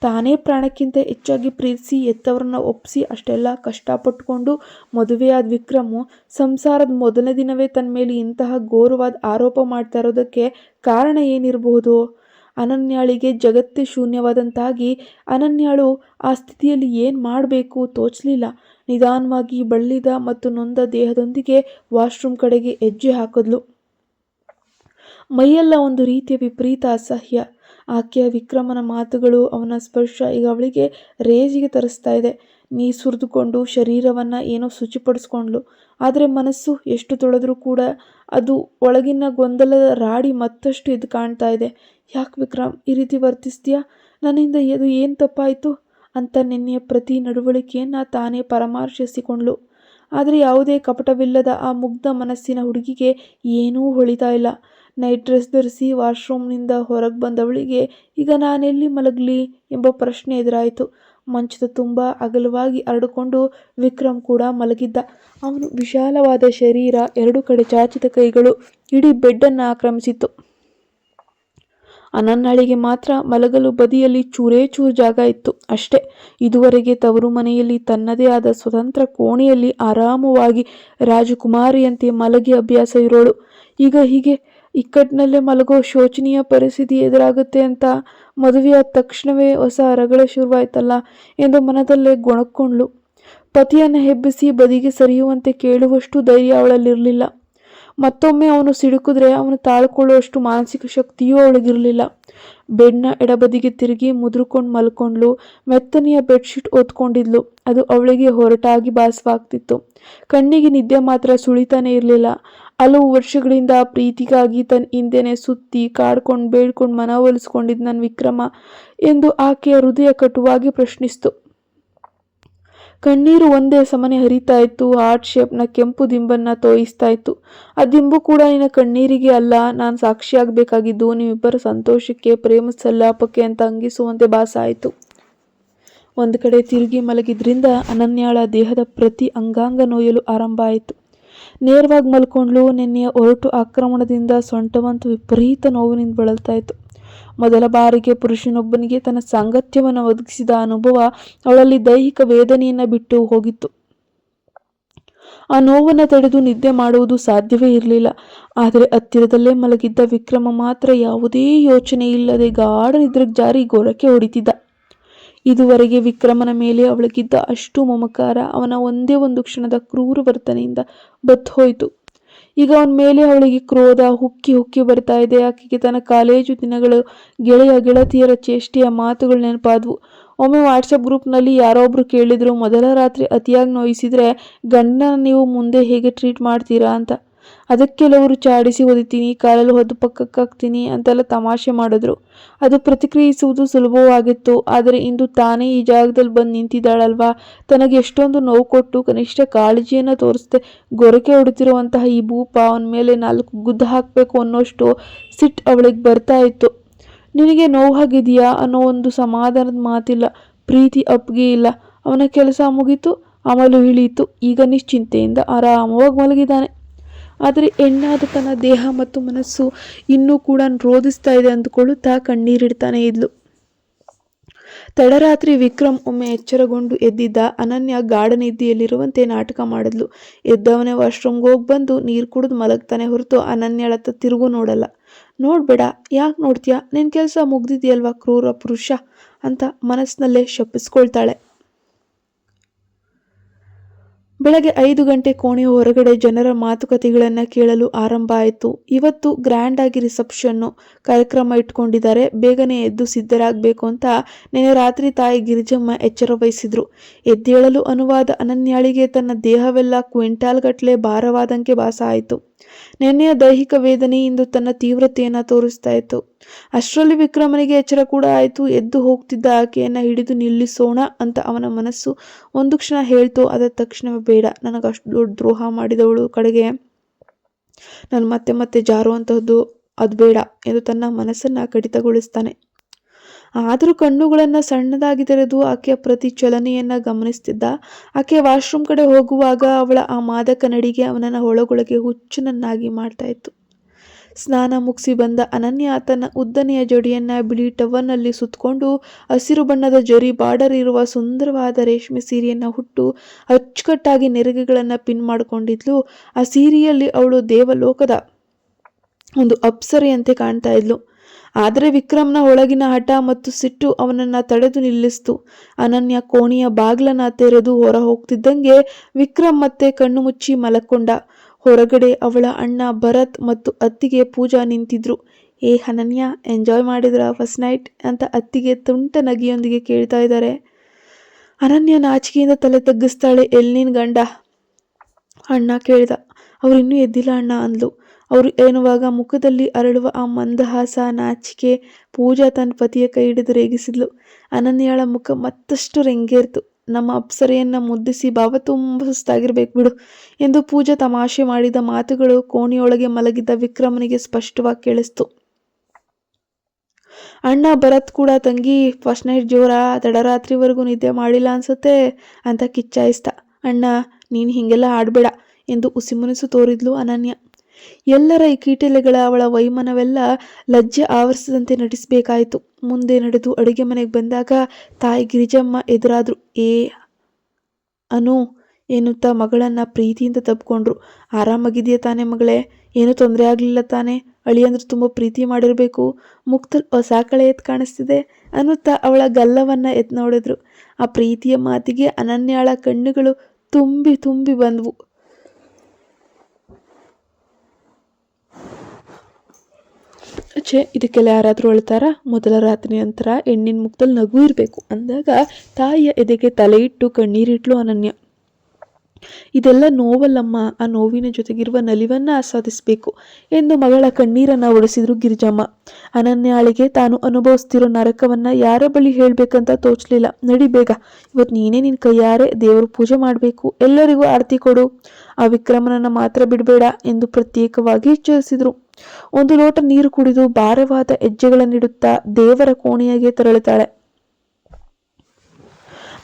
ತಾನೇ ಪ್ರಾಣಕ್ಕಿಂತ ಹೆಚ್ಚಾಗಿ ಪ್ರೀತಿಸಿ ಹೆತ್ತವರನ್ನ ಒಪ್ಪಿಸಿ ಅಷ್ಟೆಲ್ಲ ಕಷ್ಟಪಟ್ಟುಕೊಂಡು ಮದುವೆಯಾದ ವಿಕ್ರಮು ಸಂಸಾರದ ಮೊದಲನೇ ದಿನವೇ ತನ್ನ ಮೇಲೆ ಇಂತಹ ಘೋರವಾದ ಆರೋಪ ಮಾಡ್ತಾ ಇರೋದಕ್ಕೆ ಕಾರಣ ಏನಿರಬಹುದು? ಅನನ್ಯಾಳಿಗೆ ಜಗತ್ತೇ ಶೂನ್ಯವಾದಂತಾಗಿ ಅನನ್ಯಾಳು ಆ ಸ್ಥಿತಿಯಲ್ಲಿ ಏನು ಮಾಡಬೇಕು ತೋಚಲಿಲ್ಲ. ನಿಧಾನವಾಗಿ ಬಳ್ಳಿದ ಮತ್ತು ನೊಂದ ದೇಹದೊಂದಿಗೆ ವಾಶ್ರೂಮ್ ಕಡೆಗೆ ಹೆಜ್ಜೆ ಹಾಕಿದ್ಲು. ಮೈಯೆಲ್ಲ ಒಂದು ರೀತಿಯ ವಿಪರೀತ ಅಸಹ್ಯ. ಆಕೆಯ ವಿಕ್ರಮನ ಮಾತುಗಳು, ಅವನ ಸ್ಪರ್ಶ ಈಗ ಅವಳಿಗೆ ರೇಜಿಗೆ ತರಿಸ್ತಾ ಇದೆ. ನೀ ಸುರಿದುಕೊಂಡು ಶರೀರವನ್ನು ಏನೋ ಶುಚಿಪಡಿಸ್ಕೊಂಡ್ಲು. ಆದರೆ ಮನಸ್ಸು ಎಷ್ಟು ತೊಳೆದ್ರೂ ಕೂಡ ಅದು ಒಳಗಿನ ಗೊಂದಲದ ರಾಡಿ ಮತ್ತಷ್ಟು ಎದ್ದು ಕಾಣ್ತಾ ಇದೆ. ಯಾಕೆ ವಿಕ್ರಮ್ ಈ ರೀತಿ ವರ್ತಿಸ್ತೀಯಾ? ನನ್ನಿಂದ ಅದು ಏನು ತಪ್ಪಾಯಿತು ಅಂತ ನಿನ್ನೆಯ ಪ್ರತಿ ನಡವಳಿಕೆಯನ್ನು ತಾನೇ ಪರಾಮರ್ಶಿಸಿಕೊಂಡ್ಳು. ಆದರೆ ಯಾವುದೇ ಕಪಟವಿಲ್ಲದ ಆ ಮುಗ್ಧ ಮನಸ್ಸಿನ ಹುಡುಗಿಗೆ ಏನೂ ಹೊಳಿತಾ ಇಲ್ಲ. ನೈಟ್ ಡ್ರೆಸ್ ಧರಿಸಿ ವಾಶ್ರೂಮ್ನಿಂದ ಹೊರಗೆ ಬಂದವಳಿಗೆ ಈಗ ನಾನೆಲ್ಲಿ ಮಲಗಲಿ ಎಂಬ ಪ್ರಶ್ನೆ ಎದುರಾಯಿತು. ಮಂಚದ ತುಂಬ ಅಗಲವಾಗಿ ಹರಡಿಕೊಂಡು ವಿಕ್ರಮ್ ಕೂಡ ಮಲಗಿದ್ದ. ಅವನು ವಿಶಾಲವಾದ ಶರೀರ, ಎರಡು ಕಡೆ ಚಾಚಿದ ಕೈಗಳು ಇಡೀ ಬೆಡ್ಡನ್ನು ಆಕ್ರಮಿಸಿತ್ತು. ಅನನ್ಯಾಳಿಗೆ ಮಾತ್ರ ಮಲಗಲು ಬದಿಯಲ್ಲಿ ಚೂರೇ ಚೂರು ಜಾಗ ಇತ್ತು ಅಷ್ಟೇ. ಇದುವರೆಗೆ ತವರು ಮನೆಯಲ್ಲಿ ತನ್ನದೇ ಆದ ಸ್ವತಂತ್ರ ಕೋಣೆಯಲ್ಲಿ ಆರಾಮವಾಗಿ ರಾಜಕುಮಾರಿಯಂತೆ ಮಲಗಿ ಅಭ್ಯಾಸ ಇರೋಳು. ಈಗ ಹೀಗೆ ಇಕ್ಕಟ್ಟಿನಲ್ಲೇ ಮಲಗೋ ಶೋಚನೀಯ ಪರಿಸ್ಥಿತಿ ಎದುರಾಗುತ್ತೆ ಅಂತ ಮದುವೆಯಾದ ತಕ್ಷಣವೇ ಹೊಸ ರಗಳ ಶುರುವಾಯ್ತಲ್ಲ ಎಂದು ಮನದಲ್ಲೇ ಗೊಣಕೊಂಡ್ಳು. ಪತಿಯನ್ನು ಹೆಬ್ಬಿಸಿ ಬದಿಗೆ ಸರಿಯುವಂತೆ ಕೇಳುವಷ್ಟು ಧೈರ್ಯ ಅವಳಲ್ಲಿರಲಿಲ್ಲ. ಮತ್ತೊಮ್ಮೆ ಅವನು ಸಿಡುಕಿದ್ರೆ ಅವನು ತಾಳ್ಕೊಳ್ಳುವಷ್ಟು ಮಾನಸಿಕ ಶಕ್ತಿಯೂ ಅವಳಿಗಿರಲಿಲ್ಲ. ಬೆಡ್ನ ಎಡಬದಿಗೆ ತಿರುಗಿ ಮುದುರ್ಕೊಂಡು ಮಲ್ಕೊಂಡ್ಲು. ಮೆತ್ತನೆಯ ಬೆಡ್ಶೀಟ್ ಹೊತ್ಕೊಂಡಿದ್ಲು. ಅದು ಅವಳಿಗೆ ಹೊರಟಾಗಿ ಭಾಸವಾಗ್ತಿತ್ತು. ಕಣ್ಣಿಗೆ ನಿದ್ದೆ ಮಾತ್ರ ಸುಳಿತಾನೆ ಇರಲಿಲ್ಲ. ಹಲವು ವರ್ಷಗಳಿಂದ ಪ್ರೀತಿಗಾಗಿ ತನ್ನ ಹಿಂದೆನೆ ಸುತ್ತಿ ಕಾಡ್ಕೊಂಡು ಬೇಡ್ಕೊಂಡು ಮನವೊಲಿಸ್ಕೊಂಡಿದ್ದು ನನ್ನ ವಿಕ್ರಮ ಎಂದು ಆಕೆಯ ಹೃದಯ ಕಟುವಾಗಿ ಪ್ರಶ್ನಿಸ್ತು. ಕಣ್ಣೀರು ಒಂದೇ ಸಮನೆ ಹರಿತಾ ಇತ್ತು. ಹಾರ್ಟ್ ಶೇಪ್ನ ಕೆಂಪು ದಿಂಬನ್ನು ತೋಯಿಸ್ತಾ ಇತ್ತು. ಆ ದಿಂಬು ಕೂಡ ನಿನ್ನ ಕಣ್ಣೀರಿಗೆ ಅಲ್ಲ, ನಾನು ಸಾಕ್ಷಿಯಾಗಬೇಕಾಗಿದ್ದು ನಿಮ್ಮಿಬ್ಬರ ಸಂತೋಷಕ್ಕೆ, ಪ್ರೇಮ ಸಲ್ಲಾಪಕ್ಕೆ ಅಂತ ಅಂಗಿಸುವಂತೆ ಭಾಸ ಆಯಿತು. ಒಂದು ಕಡೆ ತಿರುಗಿ ಮಲಗಿದ್ರಿಂದ ಅನನ್ಯಾಳ ದೇಹದ ಪ್ರತಿ ಅಂಗಾಂಗ ನೋಯಲು ಆರಂಭ ಆಯಿತು. ನೇರವಾಗಿ ಮಲ್ಕೊಂಡ್ಲು. ನಿನ್ನೆಯ ಹೊರಟು ಆಕ್ರಮಣದಿಂದ ಸೊಂಟವಂತೂ ವಿಪರೀತ ನೋವಿನಿಂದ ಬಳಲ್ತಾ ಇತ್ತು. ಮೊದಲ ಬಾರಿಗೆ ಪುರುಷನೊಬ್ಬನಿಗೆ ತನ್ನ ಸಾಂಗತ್ಯವನ್ನು ಒದಗಿಸಿದ ಅನುಭವ ಅವಳಲ್ಲಿ ದೈಹಿಕ ವೇದನೆಯನ್ನು ಬಿಟ್ಟು ಹೋಗಿತ್ತು. ಆ ನೋವನ್ನು ತಡೆದು ನಿದ್ದೆ ಮಾಡುವುದು ಸಾಧ್ಯವೇ ಇರಲಿಲ್ಲ. ಆದರೆ ಹತ್ತಿರದಲ್ಲೇ ಮಲಗಿದ್ದ ವಿಕ್ರಮ ಮಾತ್ರ ಯಾವುದೇ ಯೋಚನೆ ಇಲ್ಲದೆ ಗಾಢ ನಿದ್ರೆಗೆ ಜಾರಿ ಗೊರಕೆ ಹೊಡಿತಿದ್ದ. ಇದುವರೆಗೆ ವಿಕ್ರಮನ ಮೇಲೆ ಅವಳಿಗಿದ್ದ ಅಷ್ಟು ಮಮಕಾರ ಅವನ ಒಂದೇ ಒಂದು ಕ್ಷಣದ ಕ್ರೂರ ವರ್ತನೆಯಿಂದ ಬತ್ತು ಹೋಯಿತು. ಈಗ ಅವನ ಮೇಲೆ ಅವಳಿಗೆ ಕ್ರೋಧ ಹುಕ್ಕಿ ಹುಕ್ಕಿ ಬರ್ತಾ ಇದೆ. ಆಕೆಗೆ ತನ್ನ ಕಾಲೇಜು ದಿನಗಳು, ಗೆಳತಿಯರ ಚೇಷ್ಟೆಯ ಮಾತುಗಳು ನೆನಪಾದವು. ಒಮ್ಮೆ ವಾಟ್ಸಪ್ ಗ್ರೂಪ್ನಲ್ಲಿ ಯಾರೋ ಒಬ್ರು ಕೇಳಿದ್ರು, ಮೊದಲ ರಾತ್ರಿ ಅತಿಯಾಗಿ ನೋಯಿಸಿದ್ರೆ ಗಂಡನ ನೀವು ಮುಂದೆ ಹೇಗೆ ಟ್ರೀಟ್ ಮಾಡ್ತೀರಾ ಅಂತ. ಅದಕ್ಕೆ ಕೆಲವರು ಚಾಡಿಸಿ ಒದಿತೀನಿ, ಕಾಲಲ್ಲಿ ಹೊದ್ದು ಪಕ್ಕಕ್ಕಾಗ್ತೀನಿ ಅಂತೆಲ್ಲ ತಮಾಷೆ ಮಾಡಿದ್ರು. ಅದು ಪ್ರತಿಕ್ರಿಯಿಸುವುದು ಸುಲಭವಾಗಿತ್ತು. ಆದರೆ ಇಂದು ತಾನೇ ಈ ಜಾಗದಲ್ಲಿ ಬಂದು ನಿಂತಿದ್ದಾಳಲ್ವಾ, ತನಗೆ ಎಷ್ಟೊಂದು ನೋವು ಕೊಟ್ಟು ಕನಿಷ್ಠ ಕಾಳಜಿಯನ್ನು ತೋರಿಸದೆ ಗೊರಕೆ ಹೊಡುತ್ತಿರುವಂತಹ ಈ ಭೂಪ ಅವನ ಮೇಲೆ 4 ಗುದ್ದು ಹಾಕಬೇಕು ಅನ್ನೋಷ್ಟು ಸಿಟ್ಟು ಅವಳಿಗೆ ಬರ್ತಾ ಇತ್ತು. ನಿನಗೆ ನೋವಾಗಿದೆಯಾ ಅನ್ನೋ ಒಂದು ಸಮಾಧಾನದ ಮಾತಿಲ್ಲ, ಪ್ರೀತಿ ಅಪ್ಪಿಗೆ ಇಲ್ಲ. ಅವನ ಕೆಲಸ ಮುಗೀತು, ಅಮಲು ಇಳಿಯಿತು. ಈಗ ನಿಶ್ಚಿಂತೆಯಿಂದ ಆರಾಮವಾಗಿ ಮಲಗಿದ್ದಾನೆ. ಆದರೆ ಹೆಣ್ಣಾದ ತನ್ನ ದೇಹ ಮತ್ತು ಮನಸ್ಸು ಇನ್ನೂ ಕೂಡ ರೋಧಿಸ್ತಾ ಇದೆ ಅಂದುಕೊಳ್ಳುತ್ತಾ ಕಣ್ಣೀರಿಡ್ತಾನೆ ಇದ್ಲು. ತಡರಾತ್ರಿ ವಿಕ್ರಮ್ ಒಮ್ಮೆ ಎಚ್ಚರಗೊಂಡು ಎದ್ದಿದ್ದ. ಅನನ್ಯ ಗಾಢ ನಿದ್ದೆಯಲ್ಲಿರುವಂತೆ ನಾಟಕ ಮಾಡಿದ್ಲು. ಎದ್ದವನೇ ವಾಶ್ರೂಮ್ಗೆ ಹೋಗಿ ಬಂದು ನೀರು ಕುಡಿದು ಮಲಗ್ತಾನೆ ಹೊರತು ಅನನ್ಯಳತ್ತ ತಿರುಗು ನೋಡಲ್ಲ. ನೋಡ್ಬೇಡ, ಯಾಕೆ ನೋಡ್ತೀಯಾ, ನಿನ್ನ ಕೆಲಸ ಮುಗ್ದಿದೆಯಲ್ವಾ ಕ್ರೂರ ಪುರುಷ ಅಂತ ಮನಸ್ಸಿನಲ್ಲೇ ಶಪಿಸ್ಕೊಳ್ತಾಳೆ. ಬೆಳಗ್ಗೆ 5 ಗಂಟೆ ಕೋಣೆಯ ಹೊರಗಡೆ ಜನರ ಮಾತುಕತೆಗಳನ್ನು ಕೇಳಲು ಆರಂಭ ಆಯಿತು. ಇವತ್ತು ಗ್ರ್ಯಾಂಡ್ ಆಗಿ ರಿಸೆಪ್ಷನ್ನು ಕಾರ್ಯಕ್ರಮ ಇಟ್ಕೊಂಡಿದ್ದಾರೆ, ಬೇಗನೆ ಎದ್ದು ಸಿದ್ಧರಾಗಬೇಕು ಅಂತ ನೆನೆ ರಾತ್ರಿ ತಾಯಿ ಗಿರಿಜಮ್ಮ ಎಚ್ಚರ ವಹಿಸಿದ್ರು. ಎದ್ದೇಳಲು ಅನುವಾದ ಅನನ್ಯಾಳಿಗೆ ತನ್ನ ದೇಹವೆಲ್ಲ ಕ್ವಿಂಟಾಲ್ ಗಟ್ಟಲೆ ಭಾರವಾದಂಗೆ ಭಾಸ ಆಯಿತು. ನೆನ್ನೆಯ ದೈಹಿಕ ವೇದನೆ ಇಂದು ತನ್ನ ತೀವ್ರತೆಯನ್ನು ತೋರಿಸ್ತಾ ಇತ್ತು. ಅಷ್ಟರಲ್ಲಿ ವಿಕ್ರಮನಿಗೆ ಎಚ್ಚರ ಕೂಡ ಆಯಿತು. ಎದ್ದು ಹೋಗ್ತಿದ್ದ ಆಕೆಯನ್ನು ಹಿಡಿದು ನಿಲ್ಲಿಸೋಣ ಅಂತ ಅವನ ಮನಸ್ಸು ಒಂದು ಕ್ಷಣ ಹೇಳ್ತು. ಅದ ತಕ್ಷಣವೇ ಬೇಡ, ನನಗೆ ಅಷ್ಟು ದೊಡ್ಡ ದ್ರೋಹ ಮಾಡಿದವಳು ಕಡೆಗೆ ನಾನು ಮತ್ತೆ ಮತ್ತೆ ಜಾರುವಂತಹದ್ದು ಅದು ಬೇಡ ಎಂದು ತನ್ನ ಮನಸ್ಸನ್ನು ಕಡಿತಗೊಳಿಸ್ತಾನೆ. ಆದರೂ ಕಣ್ಣುಗಳನ್ನು ಸಣ್ಣದಾಗಿ ತೆರೆದು ಆಕೆಯ ಪ್ರತಿ ಚಲನೆಯನ್ನು ಗಮನಿಸ್ತಿದ್ದ. ಆಕೆ ವಾಶ್ರೂಮ್ ಕಡೆ ಹೋಗುವಾಗ ಅವಳ ಆ ಮಾದಕ ನಡಿಗೆ ಅವನನ್ನು ಒಳಗೊಳಗೆ ಹುಚ್ಚನನ್ನಾಗಿ ಮಾಡ್ತಾ ಇತ್ತು. ಸ್ನಾನ ಮುಗಿಸಿ ಬಂದ ಅನನ್ಯ ತನ್ನ ಉದ್ದನೆಯ ಜಡಿಯನ್ನು ಬಿಳಿ ಟವಲ್ನಲ್ಲಿ ಸುತ್ತಕೊಂಡು ಹಸಿರು ಬಣ್ಣದ ಜರಿ ಬಾರ್ಡರ್ ಇರುವ ಸುಂದರವಾದ ರೇಷ್ಮೆ ಸೀರೆಯನ್ನು ಹುಟ್ಟು ಅಚ್ಚುಕಟ್ಟಾಗಿ ನೆರಿಗೆಗಳನ್ನು ಪಿನ್ ಮಾಡಿಕೊಂಡಿದ್ಲು. ಆ ಸೀರೆಯಲ್ಲಿ ಅವಳು ದೇವಲೋಕದ ಒಂದು ಅಪ್ಸರೆಯಂತೆ ಕಾಣ್ತಾ ಇದ್ಲು. ಆದರೆ ವಿಕ್ರಮ್ನ ಒಳಗಿನ ಹಠ ಮತ್ತು ಸಿಟ್ಟು ಅವನನ್ನು ತಡೆದು ನಿಲ್ಲಿಸ್ತು. ಅನನ್ಯ ಕೋಣೆಯ ಬಾಗಿಲನ್ನು ತೆರೆದು ಹೊರ ಹೋಗ್ತಿದ್ದಂಗೆ ವಿಕ್ರಮ್ ಮತ್ತೆ ಕಣ್ಣು ಮುಚ್ಚಿ ಮಲಕ್ಕೊಂಡ. ಹೊರಗಡೆ ಅವಳ ಅಣ್ಣ ಭರತ್ ಮತ್ತು ಅತ್ತಿಗೆ ಪೂಜಾ ನಿಂತಿದ್ರು. ಅನನ್ಯ, ಎಂಜಾಯ್ ಮಾಡಿದ್ರ ಫಸ್ಟ್ ನೈಟ್ ಅಂತ ಅತ್ತಿಗೆ ತುಂಟ ನಗಿಯೊಂದಿಗೆ ಕೇಳ್ತಾ ಇದ್ದಾರೆ. ಅನನ್ಯ ನಾಚಿಕೆಯಿಂದ ತಲೆ ತಗ್ಗಿಸ್ತಾಳೆ. ಎಲ್ಲಿನ ಗಂಡ ಅಣ್ಣ ಕೇಳಿದ. ಅವ್ರು ಇನ್ನೂ ಎದ್ದಿಲ್ಲ ಅಣ್ಣ ಅಂದ್ಲು. ಅವರು ಎನ್ನುವಾಗ ಮುಖದಲ್ಲಿ ಅರಳುವ ಆ ಮಂದಹಾಸ, ನಾಚಿಕೆ. ಪೂಜಾ ತನ್ನ ಪತಿಯ ಕೈ ಹಿಡಿದು ರೇಗಿಸಿದ್ಲು. ಅನನ್ಯಾಳ ಮುಖ ಮತ್ತಷ್ಟು ರೆಂಗೇರ್ತು. ನಮ್ಮ ಅಪ್ಸರೆಯನ್ನ ಮುದ್ದಿಸಿ ಭಾವ ತುಂಬ ಸುಸ್ತಾಗಿರ್ಬೇಕು ಬಿಡು ಎಂದು ಪೂಜಾ ತಮಾಷೆ ಮಾಡಿದ ಮಾತುಗಳು ಕೋಣೆಯೊಳಗೆ ಮಲಗಿದ್ದ ವಿಕ್ರಮನಿಗೆ ಸ್ಪಷ್ಟವಾಗಿ ಕೇಳಿಸ್ತು. ಅಣ್ಣ ಭರತ್ ಕೂಡ ತಂಗಿ ಫಸ್ಟ್ ನೈಟ್ ಜೋರ, ತಡರಾತ್ರಿವರೆಗೂ ನಿದ್ದೆ ಮಾಡಿಲ್ಲ ಅನ್ಸುತ್ತೆ ಅಂತ ಕಿಚ್ಚಾಯಿಸ್ತ. ಅಣ್ಣ ನೀನು ಹೀಗೆಲ್ಲ ಆಡಬೇಡ ಎಂದು ಉಸಿಮುನಿಸು ತೋರಿದ್ಲು ಅನನ್ಯ. ಎಲ್ಲರ ಈ ಕೀಟಲೆಗಳ ಅವಳ ವೈಮನವೆಲ್ಲ ಲಜ್ಜೆ ಆವರಿಸದಂತೆ ನಟಿಸಬೇಕಾಯಿತು. ಮುಂದೆ ನಡೆದು ಅಡುಗೆ ಮನೆಗೆ ಬಂದಾಗ ತಾಯಿ ಗಿರಿಜಮ್ಮ ಎದುರಾದ್ರು. ಅನು ಎನ್ನುತ್ತಾ ಮಗಳನ್ನ ಪ್ರೀತಿಯಿಂದ ತಬ್ಕೊಂಡ್ರು. ಆರಾಮಾಗಿದೆಯಾ ತಾನೇ ಮಗಳೇ, ಏನೂ ತೊಂದರೆ ಆಗಲಿಲ್ಲ ತಾನೇ, ಅಳಿಯಂದ್ರೆ ತುಂಬ ಪ್ರೀತಿ ಮಾಡಿರಬೇಕು, ಮುಕ್ತಲ್ ಹೊಸ ಕಳೆ ಎತ್ತು ಕಾಣಿಸ್ತಿದೆ ಅನ್ನುತ್ತಾ ಅವಳ ಗಲ್ಲವನ್ನ ಎತ್ತು ನೋಡಿದ್ರು. ಆ ಪ್ರೀತಿಯ ಮಾತಿಗೆ ಅನನ್ಯಾಳ ಕಣ್ಣುಗಳು ತುಂಬಿ ತುಂಬಿ ಬಂದ್ವು. ಇದಕ್ಕೆಲ್ಲ ಯಾರಾದರೂ ಅಳ್ತಾರ? ಮೊದಲ ರಾತ್ರಿ ನಂತರ ಹೆಣ್ಣಿನ ಮುಖದಲ್ಲಿ ನಗು ಇರಬೇಕು ಅಂದಾಗ ತಾಯಿಯ ಎದೆಗೆ ತಲೆ ಇಟ್ಟು ಕಣ್ಣೀರಿಟ್ಲು ಅನನ್ಯ. ಇದೆಲ್ಲ ನೋವಲ್ಲಮ್ಮ, ಆ ನೋವಿನ ಜೊತೆಗಿರುವ ನಲಿವನ್ನ ಆಸ್ವಾದಿಸಬೇಕು ಎಂದು ಮಗಳ ಕಣ್ಣೀರನ್ನ ಒಡಿಸಿದ್ರು ಗಿರಿಜಮ್ಮ. ಅನನ್ಯಾಳಿಗೆ ತಾನು ಅನುಭವಿಸ್ತಿರೋ ನರಕವನ್ನ ಯಾರ ಬಳಿ ಹೇಳ್ಬೇಕಂತ ತೋಚಲಿಲ್ಲ. ನಡಿ ಬೇಗ, ಇವತ್ತು ನೀನೇ ನಿನ್ನ ಕೈಯಾರೆ ದೇವರು ಪೂಜೆ ಮಾಡಬೇಕು, ಎಲ್ಲರಿಗೂ ಆರತಿ ಕೊಡು, ಆ ವಿಕ್ರಮನನ್ನ ಮಾತ್ರ ಬಿಡಬೇಡ ಎಂದು ಪ್ರತ್ಯೇಕವಾಗಿ ಎಚ್ಚರಿಸಿದ್ರು. ಒಂದು ಲೋಟ ನೀರು ಕುಡಿದು ಭಾರವಾದ ಹೆಜ್ಜೆಗಳನ್ನಿಡುತ್ತಾ ದೇವರ ಕೋಣೆಯಾಗೆ ತೆರಳುತ್ತಾಳೆ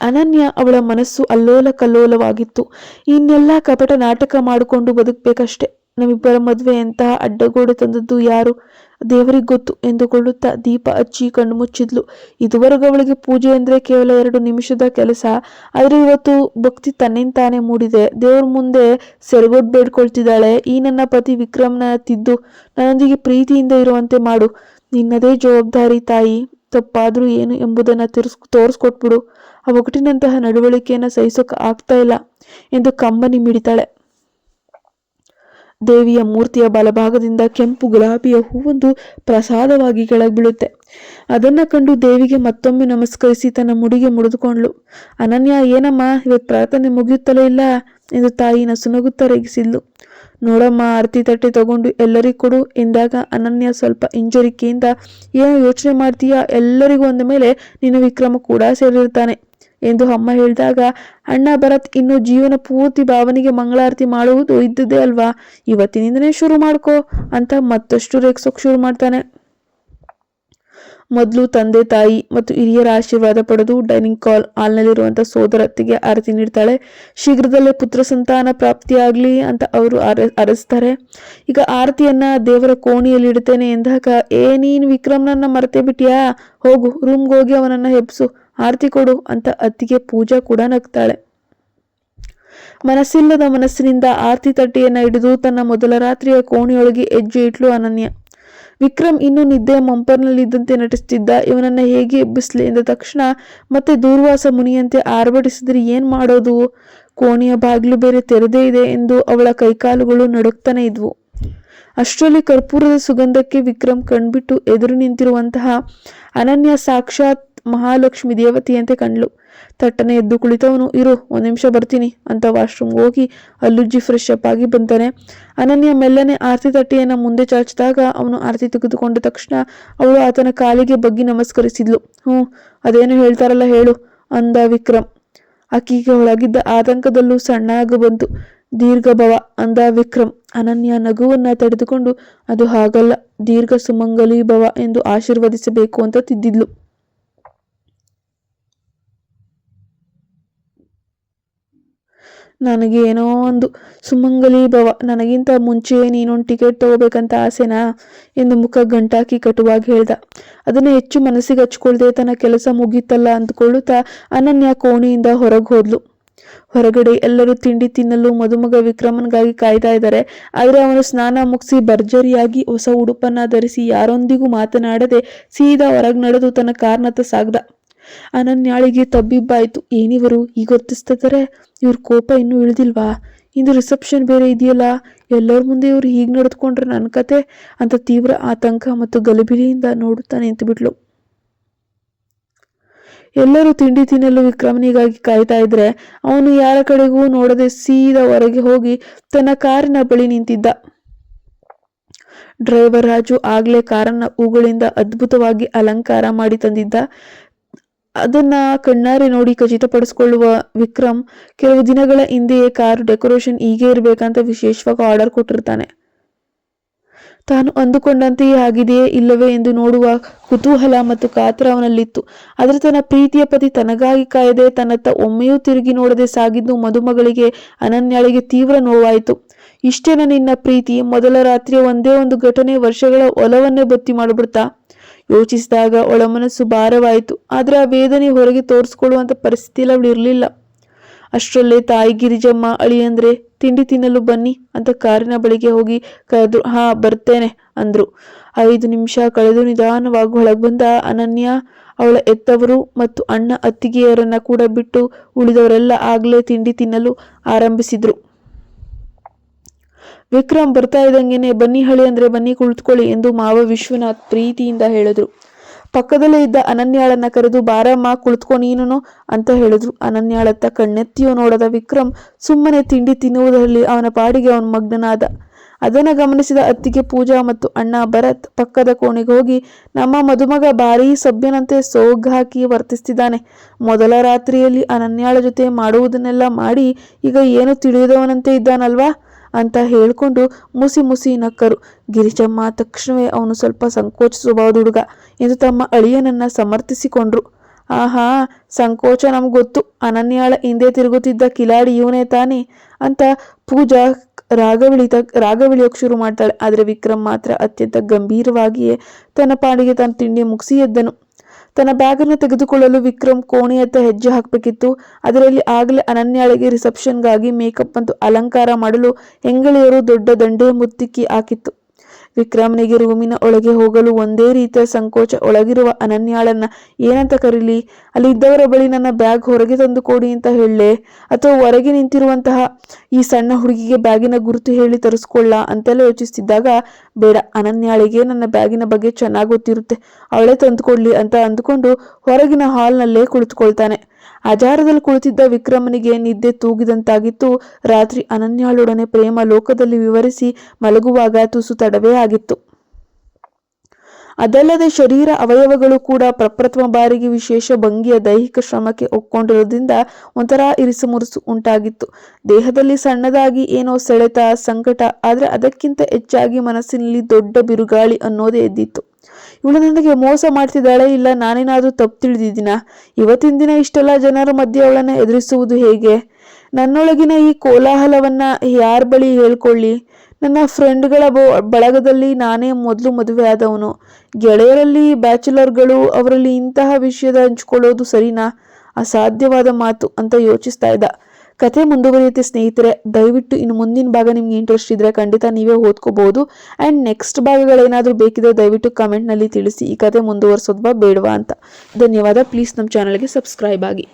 ಅನನ್ಯ. ಅವಳ ಮನಸ್ಸು ಅಲ್ಲೋಲ ಕಲ್ಲೋಲವಾಗಿತ್ತು. ಇನ್ನೆಲ್ಲ ಕಪಟ ನಾಟಕ ಮಾಡಿಕೊಂಡು ಬದುಕಬೇಕಷ್ಟೆ. ನಮ್ಮಿಬ್ಬರ ಮದುವೆ ಎಂತಹ ಅಡ್ಡಗೋಡೆ ತಂದದ್ದು ಯಾರು ದೇವರಿಗೆ ಗೊತ್ತು ಎಂದುಕೊಳ್ಳುತ್ತಾ ದೀಪ ಹಚ್ಚಿ ಕಣ್ಣು ಮುಚ್ಚಿದ್ಲು. ಇದುವರೆಗೂ ಅವಳಿಗೆ ಪೂಜೆ ಅಂದ್ರೆ ಕೇವಲ 2 ನಿಮಿಷದ ಕೆಲಸ. ಆದ್ರೆ ಇವತ್ತು ಭಕ್ತಿ ತನ್ನಿಂತಾನೆ ಮೂಡಿದೆ. ದೇವ್ರ ಮುಂದೆ ಸೆರಗೊಡ್ ಬೇಡ್ಕೊಳ್ತಿದ್ದಾಳೆ. ಈ ನನ್ನ ಪತಿ ವಿಕ್ರಮ್ನ ತಿದ್ದು ನನ್ನೊಂದಿಗೆ ಪ್ರೀತಿಯಿಂದ ಇರುವಂತೆ ಮಾಡು. ನಿನ್ನದೇ ಜವಾಬ್ದಾರಿ ತಾಯಿ. ತಪ್ಪಾದ್ರೂ ಏನು ಎಂಬುದನ್ನ ತೋರಿಸ್ಕೊಟ್ಬಿಡು. ಆ ಒಗಟಿನಂತಹ ನಡವಳಿಕೆಯನ್ನ ಸಹಿಸೋಕೆ ಆಗ್ತಾ ಇಲ್ಲ ಎಂದು ಕಂಬನಿ ಮಿಡಿತಾಳೆ. ದೇವಿಯ ಮೂರ್ತಿಯ ಬಲಭಾಗದಿಂದ ಕೆಂಪು ಗುಲಾಬಿಯ ಹೂವೊಂದು ಪ್ರಸಾದವಾಗಿ ಕೆಳಗೆ ಬೀಳುತ್ತೆ. ಅದನ್ನ ಕಂಡು ದೇವಿಗೆ ಮತ್ತೊಮ್ಮೆ ನಮಸ್ಕರಿಸಿ ತನ್ನ ಮುಡಿಗೆ ಮುಡಿದುಕೊಂಡ್ಲು. ಅನನ್ಯ, ಏನಮ್ಮ ಇವತ್ತು ಪ್ರಾರ್ಥನೆ ಮುಗಿಯುತ್ತಲೇ ಇಲ್ಲ ಎಂದು ತಾಯಿ ನಸುನಗುತ್ತಾ ರೇಗಿಸಿದ್ಲು. ನೋಡಮ್ಮ, ಆರತಿ ತಟ್ಟೆ ತಗೊಂಡು ಎಲ್ಲರಿಗೂ ಕೊಡು ಎಂದಾಗ ಅನನ್ಯ ಸ್ವಲ್ಪ ಹಿಂಜರಿಕೆಯಿಂದ, ಏನೋ ಯೋಚನೆ ಮಾಡ್ತೀಯಾ? ಎಲ್ಲರಿಗೂ ಅಂದ ಮೇಲೆ ನಿನ್ನ ವಿಕ್ರಮ ಕೂಡ ಸೇರಿರ್ತಾನೆ ಎಂದು ಅಮ್ಮ ಹೇಳಿದಾಗ, ಅಣ್ಣ ಭರತ್ ಇನ್ನು ಜೀವನ ಪೂರ್ತಿ ಭಾವನೆಗೆ ಮಂಗಳಾರತಿ ಮಾಡುವುದು ಇದ್ದದ್ದೇ ಅಲ್ವಾ, ಇವತ್ತಿನಿಂದನೇ ಶುರು ಮಾಡ್ಕೋ ಅಂತ ಮತ್ತಷ್ಟು ರೇಗ್ಸೋಕ್ ಶುರು ಮಾಡ್ತಾನೆ. ಮೊದಲು ತಂದೆ ತಾಯಿ ಮತ್ತು ಹಿರಿಯರ ಆಶೀರ್ವಾದ ಪಡೆದು ಡೈನಿಂಗ್ ಹಾಲ್ನಲ್ಲಿರುವಂತಹ ಸೋದರತ್ತಿಗೆ ಆರತಿ ನೀಡ್ತಾಳೆ. ಶೀಘ್ರದಲ್ಲೇ ಪುತ್ರ ಸಂತಾನ ಪ್ರಾಪ್ತಿಯಾಗ್ಲಿ ಅಂತ ಅವರು ಅರಸ್ತಾರೆ. ಈಗ ಆರತಿಯನ್ನ ದೇವರ ಕೋಣೆಯಲ್ಲಿ ಇಡ್ತೇನೆ ಎಂದಾಗ, ನೀನು ವಿಕ್ರಮ್ನನ್ನ ಮರೆತೇ ಬಿಟ್ಟಿಯಾ? ಹೋಗು, ರೂಮ್ಗೆ ಹೋಗಿ ಅವನನ್ನ ಹೆಬ್ಸು, ಆರತಿ ಕೊಡು ಅಂತ ಅತ್ತಿಗೆ ಪೂಜಾ ಕೂಡ ನಗ್ತಾಳೆ. ಮನಸ್ಸಿಲ್ಲದ ಮನಸ್ಸಿನಿಂದ ಆರತಿ ತಟ್ಟೆಯನ್ನ ಹಿಡಿದು ತನ್ನ ಮೊದಲ ರಾತ್ರಿಯ ಕೋಣೆಯೊಳಗೆ ಹೆಜ್ಜೆ ಇಟ್ಲು ಅನನ್ಯ. ವಿಕ್ರಮ್ ಇನ್ನೂ ನಿದ್ದೆಯ ಮಂಪರ್ನಲ್ಲಿದ್ದಂತೆ ನಟಿಸ್ತಿದ್ದ. ಇವನನ್ನ ಹೇಗೆ ಎಬ್ಬಿಸ್ಲಿ ಎಂದ ತಕ್ಷಣ ಮತ್ತೆ ದೂರ್ವಾಸ ಮುನಿಯಂತೆ ಆರ್ಭಟಿಸಿದ್ರೆ ಏನ್ ಮಾಡೋದು? ಕೋಣೆಯ ಬಾಗಿಲು ಬೇರೆ ತೆರೆದೇ ಇದೆ ಎಂದು ಅವಳ ಕೈಕಾಲುಗಳು ನಡುಕ್ತಾನೆ ಇದ್ವು. ಅಷ್ಟರಲ್ಲಿ ಕರ್ಪೂರದ ಸುಗಂಧಕ್ಕೆ ವಿಕ್ರಮ್ ಕಣ್ಬಿಟ್ಟು ಎದುರು ನಿಂತಿರುವಂತಹ ಅನನ್ಯ ಸಾಕ್ಷಾತ್ ಮಹಾಲಕ್ಷ್ಮಿ ದೇವತೆಯಂತೆ ಕಂಡ್ಲು. ತಟ್ಟನೆ ಎದ್ದು ಕುಳಿತವನು, ಇರು 1 ನಿಮಿಷ ಬರ್ತೀನಿ ಅಂತ ವಾಶ್ರೂಮ್ಗೆ ಹೋಗಿ ಅಲ್ಲುಜ್ಜಿ ಫ್ರೆಶ್ ಅಪ್ ಆಗಿ ಬಂತಾನೆ. ಅನನ್ಯ ಮೆಲ್ಲನೆ ಆರತಿ ತಟ್ಟೆಯನ್ನ ಮುಂದೆ ಚಾಚಿದಾಗ ಅವನು ಆರತಿ ತೆಗೆದುಕೊಂಡ ತಕ್ಷಣ ಅವಳು ಆತನ ಕಾಲಿಗೆ ಬಗ್ಗಿ ನಮಸ್ಕರಿಸಿದ್ಲು. ಅದೇನು ಹೇಳ್ತಾರಲ್ಲ ಹೇಳು ಅಂದ ವಿಕ್ರಮ್. ಆಕೆಗೆ ಒಳಗಿದ್ದ ಆತಂಕದಲ್ಲೂ ಸಣ್ಣಾಗ ಬಂತು. ದೀರ್ಘ ಭವ ಅಂದ ವಿಕ್ರಮ್. ಅನನ್ಯ ನಗುವನ್ನ ತಡೆದುಕೊಂಡು, ಅದು ಹಾಗಲ್ಲ, ದೀರ್ಘ ಸುಮಂಗಲಿ ಭವ ಎಂದು ಆಶೀರ್ವದಿಸಬೇಕು ಅಂತ ತಿದ್ದಿದ್ಲು. ನನಗೆ ಏನೋ ಒಂದು ಸುಮಂಗಲಿ ಭವ, ನನಗಿಂತ ಮುಂಚೆ ನೀನೊಂದು ಟಿಕೆಟ್ ತಗೋಬೇಕಂತ ಆಸೆನಾ ಎಂದು ಮುಖ ಗಂಟಾಕಿ ಕಟುವಾಗಿ ಹೇಳ್ದ. ಅದನ್ನ ಹೆಚ್ಚು ಮನಸ್ಸಿಗೆ ಹಚ್ಕೊಳ್ದೆ ತನ್ನ ಕೆಲಸ ಮುಗೀತಲ್ಲ ಅಂದ್ಕೊಳ್ಳುತ್ತಾ ಅನನ್ಯ ಕೋಣೆಯಿಂದ ಹೊರಗೆ ಹೋದ್ಲು. ಹೊರಗಡೆ ಎಲ್ಲರೂ ತಿಂಡಿ ತಿನ್ನಲು ಮದುಮಗ ವಿಕ್ರಮನ್ಗಾಗಿ ಕಾಯ್ತಾ ಇದ್ದಾರೆ. ಆದ್ರೆ ಅವನು ಸ್ನಾನ ಮುಗಿಸಿ ಭರ್ಜರಿಯಾಗಿ ಹೊಸ ಉಡುಪನ್ನ ಧರಿಸಿ ಯಾರೊಂದಿಗೂ ಮಾತನಾಡದೆ ಸೀದಾ ಹೊರಗೆ ನಡೆದು ತನ್ನ ಕಾರ್ನತ್ತ ಸಾಗ್ದ. ಅನನ್ಯಾಳಿಗೆ ತಬ್ಬಿಬ್ಬಾಯ್ತು. ಏನಿವರು ಈಗ ಗೊತ್ತಿಸ್ತಿದ್ದಾರೆ? ಇವ್ರ ಕೋಪ ಇನ್ನೂ ಇಳಿದಿಲ್ವಾ? ಇಂದು ರಿಸೆಪ್ಷನ್ ಬೇರೆ ಇದೆಯಲ್ಲ, ಎಲ್ಲರ ಮುಂದೆ ಇವ್ರು ಹೀಗೆ ನಡೆದುಕೊಂಡ್ರೆ ನನ್ನ ಕತೆ ಅಂತ ತೀವ್ರ ಆತಂಕ ಮತ್ತು ಗಲಿಬಿಲಿಯಿಂದ ನೋಡುತ್ತಾ ನಿಂತುಬಿಟ್ಲು. ಎಲ್ಲರೂ ತಿಂಡಿ ತಿನ್ನಲು ವಿಕ್ರಮನಿಗಾಗಿ ಕಾಯ್ತಾ ಇದ್ರೆ ಅವನು ಯಾರ ಕಡೆಗೂ ನೋಡದೆ ಸೀದಾ ಹೊರಗೆ ಹೋಗಿ ತನ್ನ ಕಾರಿನ ಬಳಿ ನಿಂತಿದ್ದ. ಡ್ರೈವರ್ ರಾಜು ಆಗ್ಲೇ ಕಾರನ್ನ ಹೂಗಳಿಂದ ಅದ್ಭುತವಾಗಿ ಅಲಂಕಾರ ಮಾಡಿ ತಂದಿದ್ದ. ಅದನ್ನ ಕಣ್ಣಾರೆ ನೋಡಿ ಖಚಿತಪಡಿಸಿಕೊಳ್ಳುವ ವಿಕ್ರಮ್ ಕೆಲವು ದಿನಗಳ ಹಿಂದೆಯೇ ಕಾರು ಡೆಕೋರೇಷನ್ ಹೀಗೆ ಇರಬೇಕಂತ ವಿಶೇಷವಾಗಿ ಆರ್ಡರ್ ಕೊಟ್ಟಿರ್ತಾನೆ. ತಾನು ಅಂದುಕೊಂಡಂತೆಯೇ ಆಗಿದೆಯೇ ಇಲ್ಲವೇ ಎಂದು ನೋಡುವ ಕುತೂಹಲ ಮತ್ತು ಕಾತರ ಅವನಲ್ಲಿತ್ತು. ಆದರೆ ತನ್ನ ಪ್ರೀತಿಯ ಪತಿ ತನಗಾಗಿ ಕಾಯದೆ ತನ್ನತ್ತ ಒಮ್ಮೆಯೂ ತಿರುಗಿ ನೋಡದೆ ಸಾಗಿದ್ದು ಮದುಮಗಳಿಗೆ ಅನನ್ಯಾಳಿಗೆ ತೀವ್ರ ನೋವಾಯಿತು. ಇಷ್ಟೇನ ನಿನ್ನ ಪ್ರೀತಿ? ಮೊದಲ ರಾತ್ರಿಯ ಒಂದೇ ಒಂದು ಘಟನೆ ವರ್ಷಗಳ ಒಲವನ್ನೇ ಬತ್ತಿ ಮಾಡಿಬಿಡ್ತಾ? ಯೋಚಿಸಿದಾಗ ಒಳ ಮನಸ್ಸು ಭಾರವಾಯಿತು. ಆದ್ರೆ ಆ ವೇದನೆ ಹೊರಗೆ ತೋರಿಸ್ಕೊಳ್ಳುವಂತ ಪರಿಸ್ಥಿತಿಯಲ್ಲಿ ಅವಳು ಇರಲಿಲ್ಲ. ಅಷ್ಟರಲ್ಲೇ ತಾಯಿ ಗಿರಿಜಮ್ಮ ಅಳಿಯಂದ್ರೆ ತಿಂಡಿ ತಿನ್ನಲು ಬನ್ನಿ ಅಂತ ಕಾರಿನ ಬಳಿಗೆ ಹೋಗಿ ಕರೆದ್ರು. ಬರ್ತೇನೆ ಅಂದ್ರು. 5 ನಿಮಿಷ ಕಳೆದು ನಿಧಾನವಾಗಿ ಒಳಗೆ ಬಂದ ಅನನ್ಯ ಅವಳ ಎತ್ತವರು ಮತ್ತು ಅಣ್ಣ ಅತ್ತಿಗೆಯರನ್ನ ಕೂಡ ಬಿಟ್ಟು ಉಳಿದವರೆಲ್ಲ ಆಗ್ಲೇ ತಿಂಡಿ ತಿನ್ನಲು ಆರಂಭಿಸಿದ್ರು. ವಿಕ್ರಮ್ ಬರ್ತಾ ಇದ್ದಂಗೆನೆ, ಬನ್ನಿ ಹಳಿ ಅಂದ್ರೆ ಬನ್ನಿ ಕುಳಿತುಕೊಳ್ಳಿ ಎಂದು ಮಾವ ವಿಶ್ವನಾಥ್ ಪ್ರೀತಿಯಿಂದ ಹೇಳಿದ್ರು. ಪಕ್ಕದಲ್ಲೇ ಇದ್ದ ಅನನ್ಯಾಳನ್ನ ಕರೆದು, ಬಾರಮ್ಮ ಕುಳಿತುಕೊ ನೀನು ಅಂತ ಹೇಳಿದ್ರು. ಅನನ್ಯಾಳತ್ತ ಕಣ್ಣೆತ್ತಿಯೂ ನೋಡದ ವಿಕ್ರಮ್ ಸುಮ್ಮನೆ ತಿಂಡಿ ತಿನ್ನುವುದರಲ್ಲಿ ಅವನ ಪಾಡಿಗೆ ಅವನ ಮಗ್ನನಾದ. ಅದನ್ನ ಗಮನಿಸಿದ ಅತ್ತಿಗೆ ಪೂಜಾ ಮತ್ತು ಅಣ್ಣ ಭರತ್ ಪಕ್ಕದ ಕೋಣೆಗೆ ಹೋಗಿ, ನಮ್ಮ ಮದುಮಗ ಭಾರೀ ಸಭ್ಯನಂತೆ ಸೋಗ್ಗಾಕಿ ವರ್ತಿಸ್ತಿದ್ದಾನೆ. ಮೊದಲ ರಾತ್ರಿಯಲ್ಲಿ ಅನನ್ಯಾಳ ಜೊತೆ ಮಾಡುವುದನ್ನೆಲ್ಲ ಮಾಡಿ ಈಗ ಏನು ತಿಳಿಯದವನಂತೆ ಇದ್ದಾನಲ್ವಾ ಅಂತ ಹೇಳ್ಕೊಂಡು ಮುಸಿ ಮುಸಿ ನಕ್ಕರು. ಗಿರಿಜಮ್ಮ ತಕ್ಷಣವೇ ಅವನು ಸ್ವಲ್ಪ ಸಂಕೋಚ ಸ್ವಭಾವದ ಹುಡುಗ ಎಂದು ತಮ್ಮ ಅಳಿಯನನ್ನ ಸಮರ್ಥಿಸಿಕೊಂಡ್ರು. ಸಂಕೋಚ ನಮ್ಗೆ ಗೊತ್ತು, ಅನನ್ಯಾಳ ಹಿಂದೆ ತಿರುಗುತ್ತಿದ್ದ ಕಿಲಾಡಿ ಇವನೇ ತಾನೆ ಅಂತ ಪೂಜಾ ರಾಗವಿಳಿಯೋಕೆ ಶುರು ಮಾಡ್ತಾಳೆ. ಆದರೆ ವಿಕ್ರಮ್ ಮಾತ್ರ ಅತ್ಯಂತ ಗಂಭೀರವಾಗಿಯೇ ತನ್ನ ಪಾಡಿಗೆ ತನ್ನ ತಿಂಡಿ ಮುಗಿಸಿ ಎದ್ದನು. ತನ್ನ ಬ್ಯಾಗನ್ನು ತೆಗೆದುಕೊಳ್ಳಲು ವಿಕ್ರಮ್ ಕೋಣೆಯತ್ತ ಹೆಜ್ಜೆ ಹಾಕಬೇಕಿತ್ತು. ಅದರಲ್ಲಿ ಆಗಲೇ ಅನನ್ಯಾಳಿಗೆ ರಿಸೆಪ್ಷನ್ಗಾಗಿ ಮೇಕಪ್ ಮತ್ತು ಅಲಂಕಾರ ಮಾಡಲು ಹೆಂಗಳಿಯರು ದೊಡ್ಡ ದಂಡೆ ಮುತ್ತಿಕ್ಕಿ ಹಾಕಿತ್ತು. ವಿಕ್ರಮ್ನಿಗೆ ರೂಮಿನ ಒಳಗೆ ಹೋಗಲು ಒಂದೇ ರೀತಿಯ ಸಂಕೋಚ. ಒಳಗಿರುವ ಅನನ್ಯಾಳನ್ನ ಏನಂತ ಕರೀಲಿ? ಅಲ್ಲಿ ಇದ್ದವರ ಬಳಿ ನನ್ನ ಬ್ಯಾಗ್ ಹೊರಗೆ ತಂದು ಕೊಡಿ ಅಂತ ಹೇಳಲೆ, ಅಥವಾ ಹೊರಗೆ ನಿಂತಿರುವಂತಹ ಈ ಸಣ್ಣ ಹುಡುಗಿಗೆ ಬ್ಯಾಗಿನ ಗುರುತು ಹೇಳಿ ತರಿಸ್ಕೊಳ್ಳ ಅಂತೆಲ್ಲ ಯೋಚಿಸ್ತಿದ್ದಾಗ, ಬೇಡ, ಅನನ್ಯಾಳಿಗೆ ನನ್ನ ಬ್ಯಾಗಿನ ಬಗ್ಗೆ ಚೆನ್ನಾಗಿ ಗೊತ್ತಿರುತ್ತೆ, ಅವಳೇ ತಂದುಕೊಡ್ಲಿ ಅಂತ ಅಂದುಕೊಂಡು ಹೊರಗಿನ ಹಾಲ್ನಲ್ಲೇ ಕುಳಿತುಕೊಳ್ತಾನೆ. ಆಜಾರದಲ್ಲಿ ಕುಳಿತಿದ್ದ ವಿಕ್ರಮನಿಗೆ ನಿದ್ದೆ ತೂಗಿದಂತಾಗಿತ್ತು. ರಾತ್ರಿ ಅನನ್ಯಾಳೊಡನೆ ಪ್ರೇಮ ಲೋಕದಲ್ಲಿ ವಿವರಿಸಿ ಮಲಗುವಾಗ ತುಸು ತಡವೇ ಆಗಿತ್ತು. ಅದಲ್ಲದೆ ಶರೀರ ಅವಯವಗಳು ಕೂಡ ಪ್ರಪ್ರಥಮ ಬಾರಿಗೆ ವಿಶೇಷ ಭಂಗಿಯ ದೈಹಿಕ ಶ್ರಮಕ್ಕೆ ಒಕ್ಕೊಂಡಿರೋದ್ರಿಂದ ಒಂಥರ ಇರಿಸು ಮುರುಸು ಉಂಟಾಗಿತ್ತು. ದೇಹದಲ್ಲಿ ಸಣ್ಣದಾಗಿ ಏನೋ ಸೆಳೆತ, ಸಂಕಟ, ಆದರೆ ಅದಕ್ಕಿಂತ ಹೆಚ್ಚಾಗಿ ಮನಸ್ಸಿನಲ್ಲಿ ದೊಡ್ಡ ಬಿರುಗಾಳಿ ಅನ್ನೋದೇ ಎದ್ದಿತ್ತು. ಇವಳು ನನಗೆ ಮೋಸ ಮಾಡ್ತಿದ್ದಾಳೆ, ಇಲ್ಲ ನಾನೇನಾದ್ರೂ ತಪ್ಪು ತಿಳಿದಿದ್ದೀನ? ಇವತ್ತಿನ ದಿನ ಇಷ್ಟೆಲ್ಲ ಜನರ ಮಧ್ಯೆ ಅವಳನ್ನ ಎದುರಿಸುವುದು ಹೇಗೆ? ನನ್ನೊಳಗಿನ ಈ ಕೋಲಾಹಲವನ್ನ ಯಾರ ಬಳಿ ಹೇಳ್ಕೊಳ್ಳಿ? ನನ್ನ ಫ್ರೆಂಡ್ಗಳ ಬಳಗದಲ್ಲಿ ನಾನೇ ಮೊದಲು ಮದುವೆ ಆದವನು. ಗೆಳೆಯರಲ್ಲಿ ಬ್ಯಾಚುಲರ್ಗಳು, ಅವರಲ್ಲಿ ಇಂತಹ ವಿಷಯದ ಹಂಚ್ಕೊಳ್ಳೋದು ಸರಿನಾ? ಅಸಾಧ್ಯವಾದ ಮಾತು ಅಂತ ಯೋಚಿಸ್ತಾ ಇದ್ದ. ಕತೆ ಮುಂದುವರಿಯುತ್ತೆ ಸ್ನೇಹಿತರೆ. ದಯವಿಟ್ಟು ಇನ್ನು ಮುಂದಿನ ಭಾಗ ನಿಮ್ಗೆ ಇಂಟ್ರೆಸ್ಟ್ ಇದ್ರೆ ಖಂಡಿತ ನೀವೇ ಓದ್ಕೋಬಹುದು. ಆ್ಯಂಡ್ ನೆಕ್ಸ್ಟ್ ಭಾಗಗಳೇನಾದರೂ ಬೇಕಿದ್ರೆ ದಯವಿಟ್ಟು ಕಮೆಂಟ್ನಲ್ಲಿ ತಿಳಿಸಿ, ಈ ಕತೆ ಮುಂದುವರಿಸೋದ್ವಾ ಬೇಡವಾ ಅಂತ. ಧನ್ಯವಾದ. ಪ್ಲೀಸ್ ನಮ್ಮ ಚಾನಲ್ಗೆ ಸಬ್ಸ್ಕ್ರೈಬ್ ಆಗಿ.